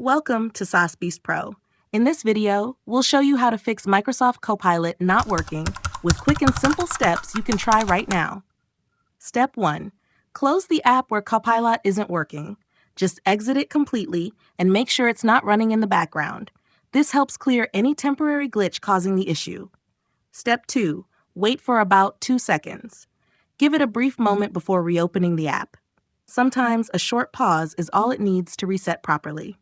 Welcome to Sauce Beast Pro. In this video, we'll show you how to fix Microsoft Copilot not working with quick and simple steps you can try right now. Step 1. Close the app where Copilot isn't working. Just exit it completely and make sure it's not running in the background. This helps clear any temporary glitch causing the issue. Step 2. Wait for about 2 seconds. Give it a brief moment before reopening the app. Sometimes a short pause is all it needs to reset properly.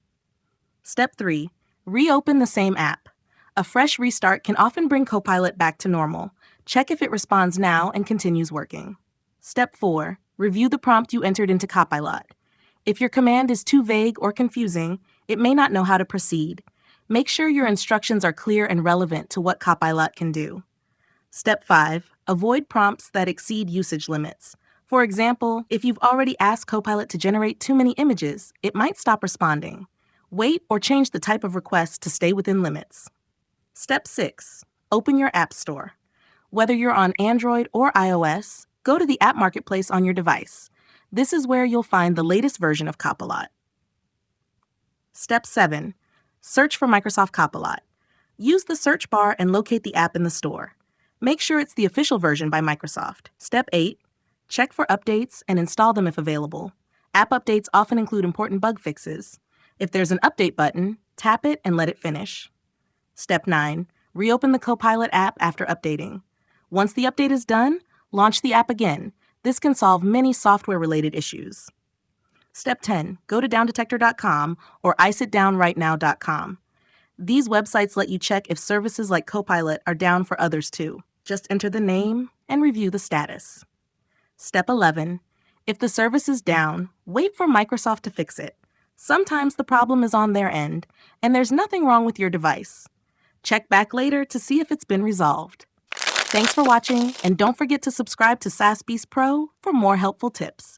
Step 3. Reopen the same app. A fresh restart can often bring Copilot back to normal. Check if it responds now and continues working. Step 4. Review the prompt you entered into Copilot. If your command is too vague or confusing, it may not know how to proceed. Make sure your instructions are clear and relevant to what Copilot can do. Step 5. Avoid prompts that exceed usage limits. For example, if you've already asked Copilot to generate too many images, it might stop responding. Wait or change the type of request to stay within limits. Step 6. Open your App Store. Whether you're on Android or iOS, go to the App Marketplace on your device. This is where you'll find the latest version of Copilot. Step 7. Search for Microsoft Copilot. Use the search bar and locate the app in the store. Make sure it's the official version by Microsoft. Step 8. Check for updates and install them if available. App updates often include important bug fixes. If there's an update button, tap it and let it finish. Step 9. Reopen the Copilot app after updating. Once the update is done, launch the app again. This can solve many software-related issues. Step 10. Go to Downdetector.com or iceitdownrightnow.com. These websites let you check if services like Copilot are down for others too. Just enter the name and review the status. Step 11. If the service is down, wait for Microsoft to fix it. Sometimes the problem is on their end, and there's nothing wrong with your device. Check back later to see if it's been resolved. Thanks for watching, and don't forget to subscribe to SaaS Beast Pro for more helpful tips.